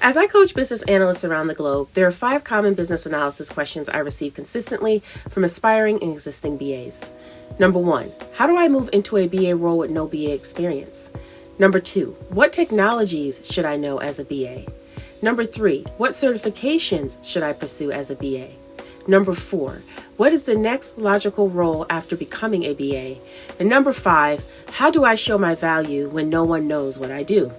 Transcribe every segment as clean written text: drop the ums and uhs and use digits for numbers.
As I coach business analysts around the globe, there are 5 common business analysis questions I receive consistently from aspiring and existing BAs. Number 1, how do I move into a BA role with no BA experience? Number 2, what technologies should I know as a BA? Number 3, what certifications should I pursue as a BA? Number 4, what is the next logical role after becoming a BA? And number 5, how do I show my value when no one knows what I do?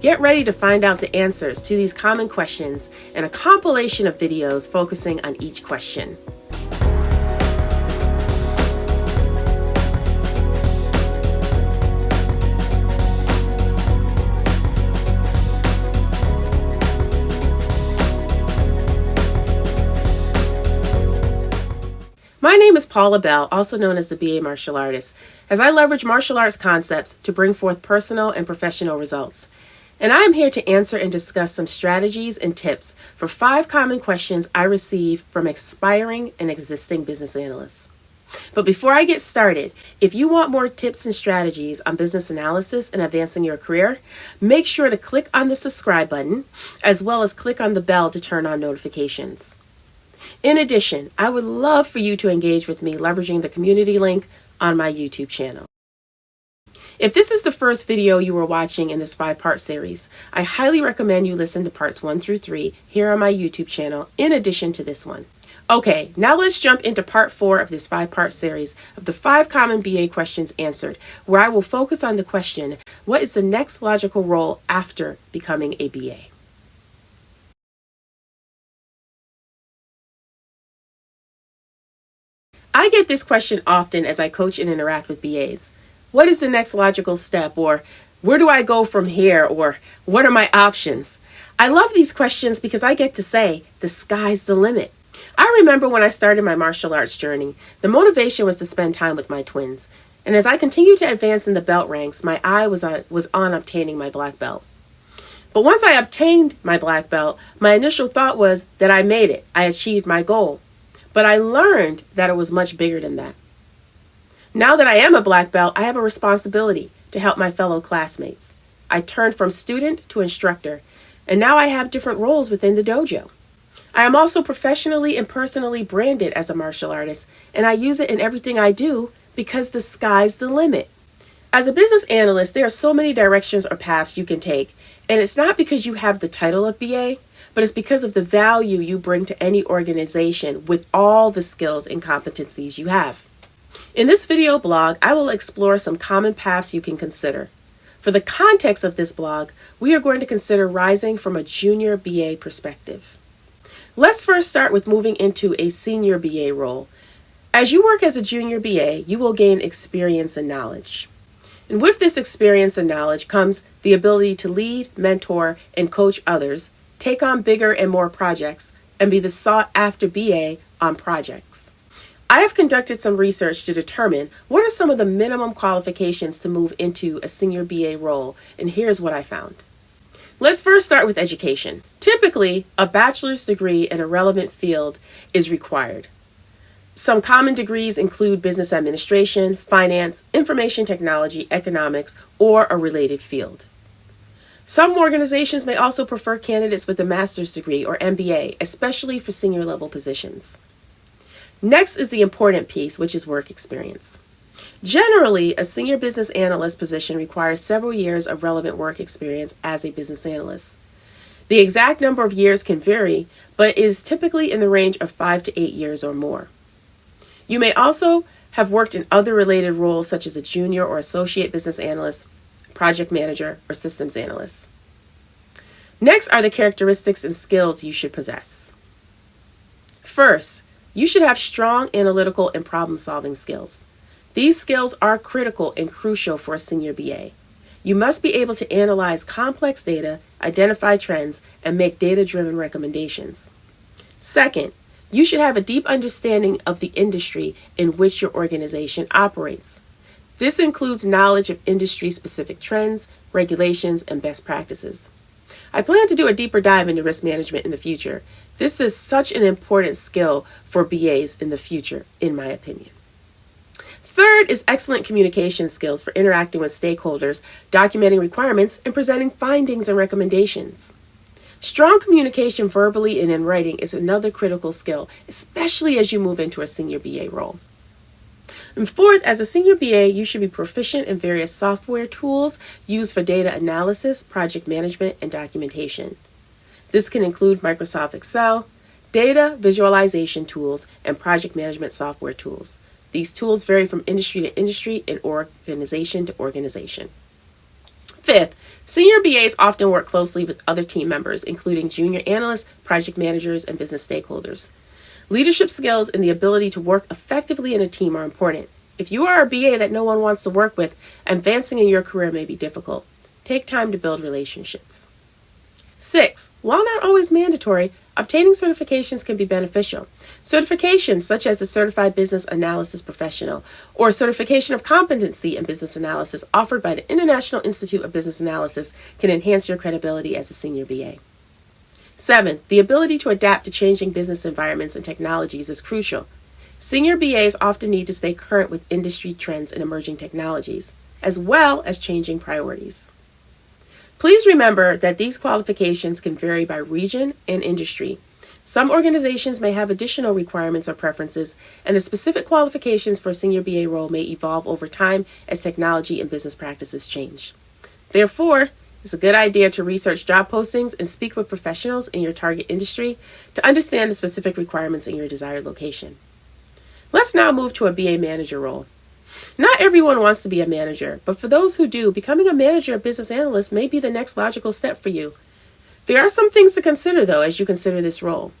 Get ready to find out the answers to these common questions in a compilation of videos focusing on each question. My name is Paula Bell, also known as the BA Martial Artist, as I leverage martial arts concepts to bring forth personal and professional results. And I am here to answer and discuss some strategies and tips for 5 common questions I receive from aspiring and existing business analysts. But before I get started, if you want more tips and strategies on business analysis and advancing your career, make sure to click on the subscribe button, as well as click on the bell to turn on notifications. In addition, I would love for you to engage with me leveraging the community link on my YouTube channel. If this is the first video you are watching in this 5-part series, I highly recommend you listen to parts 1 through 3 here on my YouTube channel in addition to this one. Okay, now let's jump into part 4 of this 5-part series of the 5 common BA questions answered, where I will focus on the question, what is the next logical role after becoming a BA? I get this question often as I coach and interact with BAs. What is the next logical step? Or where do I go from here? Or what are my options? I love these questions because I get to say, the sky's the limit. I remember when I started my martial arts journey, the motivation was to spend time with my twins. And as I continued to advance in the belt ranks, my eye was on obtaining my black belt. But once I obtained my black belt, my initial thought was that I made it. I achieved my goal. But I learned that it was much bigger than that. Now that I am a black belt, I have a responsibility to help my fellow classmates. I turned from student to instructor, and now I have different roles within the dojo. I am also professionally and personally branded as a martial artist, and I use it in everything I do because the sky's the limit. As a business analyst, there are so many directions or paths you can take, and it's not because you have the title of BA, but it's because of the value you bring to any organization with all the skills and competencies you have. In this video blog, I will explore some common paths you can consider. For the context of this blog, we are going to consider rising from a junior BA perspective. Let's first start with moving into a senior BA role. As you work as a junior BA, you will gain experience and knowledge. And with this experience and knowledge comes the ability to lead, mentor, and coach others, take on bigger and more projects, and be the sought-after BA on projects. I have conducted some research to determine what are some of the minimum qualifications to move into a senior BA role, and here's what I found. Let's first start with education. Typically, a bachelor's degree in a relevant field is required. Some common degrees include business administration, finance, information technology, economics, or a related field. Some organizations may also prefer candidates with a master's degree or MBA, especially for senior level positions. Next is the important piece, which is work experience. Generally, a senior business analyst position requires several years of relevant work experience as a business analyst. The exact number of years can vary, but is typically in the range of 5 to 8 years or more. You may also have worked in other related roles such as a junior or associate business analyst, project manager, or systems analyst. Next are the characteristics and skills you should possess. First, you should have strong analytical and problem-solving skills. These skills are critical and crucial for a senior BA. You must be able to analyze complex data, identify trends, and make data-driven recommendations. Second, you should have a deep understanding of the industry in which your organization operates. This includes knowledge of industry-specific trends, regulations, and best practices. I plan to do a deeper dive into risk management in the future. This is such an important skill for BAs in the future, in my opinion. Third is excellent communication skills for interacting with stakeholders, documenting requirements, and presenting findings and recommendations. Strong communication verbally and in writing is another critical skill, especially as you move into a senior BA role. And fourth, as a senior BA, you should be proficient in various software tools used for data analysis, project management, and documentation. This can include Microsoft Excel, data visualization tools, and project management software tools. These tools vary from industry to industry and organization to organization. Fifth, senior BAs often work closely with other team members, including junior analysts, project managers, and business stakeholders. Leadership skills and the ability to work effectively in a team are important. If you are a BA that no one wants to work with, advancing in your career may be difficult. Take time to build relationships. 6. While not always mandatory, obtaining certifications can be beneficial. Certifications such as the Certified Business Analysis Professional or Certification of Competency in Business Analysis offered by the International Institute of Business Analysis can enhance your credibility as a senior BA. 7. The ability to adapt to changing business environments and technologies is crucial. Senior BAs often need to stay current with industry trends and emerging technologies, as well as changing priorities. Please remember that these qualifications can vary by region and industry. Some organizations may have additional requirements or preferences, and the specific qualifications for a senior BA role may evolve over time as technology and business practices change. Therefore, it's a good idea to research job postings and speak with professionals in your target industry to understand the specific requirements in your desired location. Let's now move to a BA manager role. Not everyone wants to be a manager, but for those who do, becoming a manager or business analyst may be the next logical step for you. There are some things to consider, though, as you consider this role.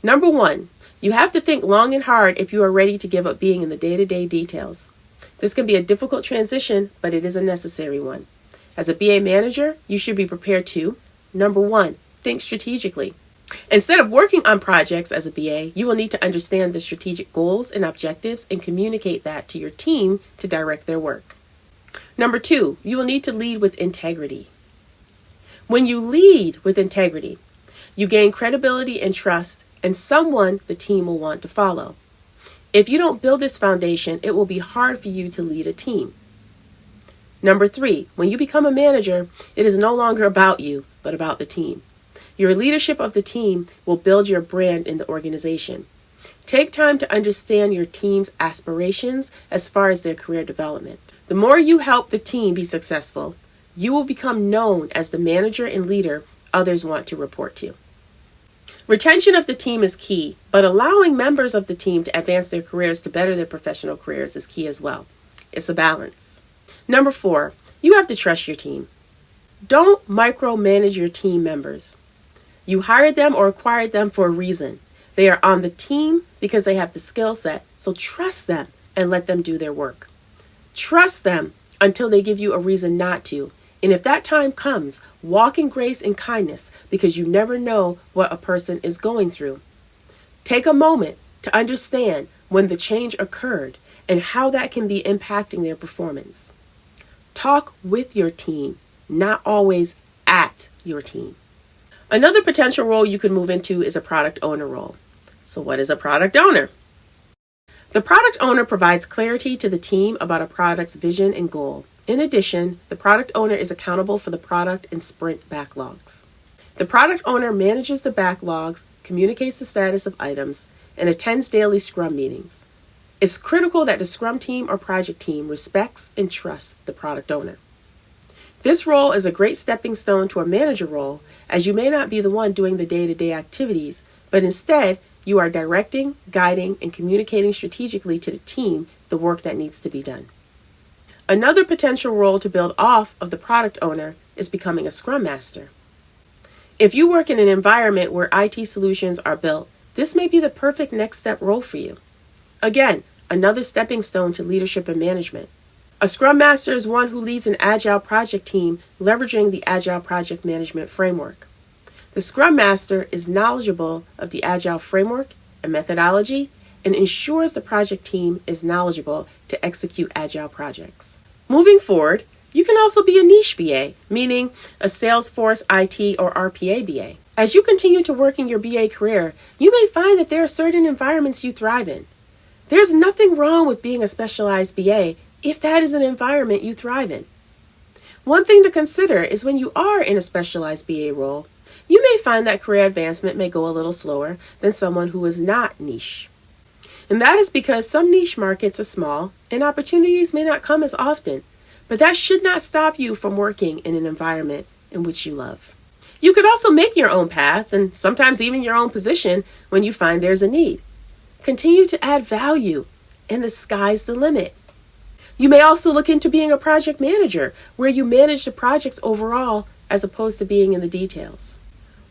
Number 1, you have to think long and hard if you are ready to give up being in the day-to-day details. This can be a difficult transition, but it is a necessary one. As a BA manager, you should be prepared to, number 1, think strategically. Instead of working on projects as a BA, you will need to understand the strategic goals and objectives and communicate that to your team to direct their work. Number 2, you will need to lead with integrity. When you lead with integrity, you gain credibility and trust, and someone the team will want to follow. If you don't build this foundation, it will be hard for you to lead a team. Number 3, when you become a manager, it is no longer about you, but about the team. Your leadership of the team will build your brand in the organization. Take time to understand your team's aspirations as far as their career development. The more you help the team be successful, you will become known as the manager and leader others want to report to. Retention of the team is key, but allowing members of the team to advance their careers to better their professional careers is key as well. It's a balance. Number 4, you have to trust your team. Don't micromanage your team members. You hired them or acquired them for a reason. They are on the team because they have the skill set, so trust them and let them do their work. Trust them until they give you a reason not to. And if that time comes, walk in grace and kindness because you never know what a person is going through. Take a moment to understand when the change occurred and how that can be impacting their performance. Talk with your team, not always at your team. Another potential role you could move into is a product owner role. So what is a product owner? The product owner provides clarity to the team about a product's vision and goal. In addition, the product owner is accountable for the product and sprint backlogs. The product owner manages the backlogs, communicates the status of items, and attends daily Scrum meetings. It's critical that the Scrum team or project team respects and trusts the product owner. This role is a great stepping stone to a manager role, as you may not be the one doing the day-to-day activities, but instead you are directing, guiding, and communicating strategically to the team the work that needs to be done. Another potential role to build off of the product owner is becoming a Scrum Master. If you work in an environment where IT solutions are built, this may be the perfect next step role for you. Again, another stepping stone to leadership and management. A Scrum Master is one who leads an Agile project team leveraging the Agile project management framework. The Scrum Master is knowledgeable of the Agile framework and methodology and ensures the project team is knowledgeable to execute Agile projects. Moving forward, you can also be a niche BA, meaning a Salesforce, IT, or RPA BA. As you continue to work in your BA career, you may find that there are certain environments you thrive in. There's nothing wrong with being a specialized BA if that is an environment you thrive in. One thing to consider is when you are in a specialized BA role, You may find that career advancement may go a little slower than someone who is not niche. And that is because some niche markets are small and opportunities may not come as often, but that should not stop you from working in an environment in which you love. You could also make your own path and sometimes even your own position when you find there's a need. Continue to add value, and the sky's the limit. You may also look into being a project manager, where you manage the projects overall as opposed to being in the details.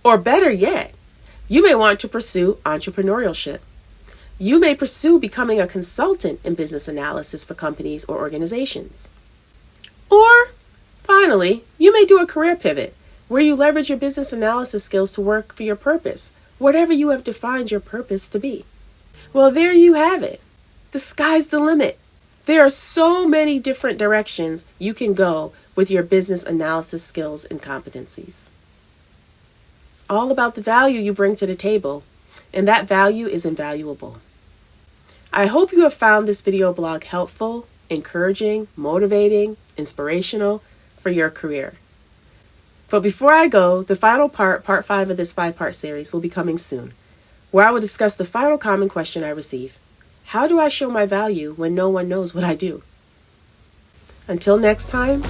Or better yet, you may want to pursue entrepreneurship. You may pursue becoming a consultant in business analysis for companies or organizations. Or, finally, you may do a career pivot, where you leverage your business analysis skills to work for your purpose, whatever you have defined your purpose to be. Well, there you have it. The sky's the limit. There are so many different directions you can go with your business analysis skills and competencies. It's all about the value you bring to the table, and that value is invaluable. I hope you have found this video blog helpful, encouraging, motivating, inspirational for your career. But before I go, the final part 5 of this 5-part series will be coming soon, where I will discuss the final common question I receive. How do I show my value when no one knows what I do? Until next time,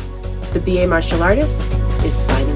the BA Martial Artist is signing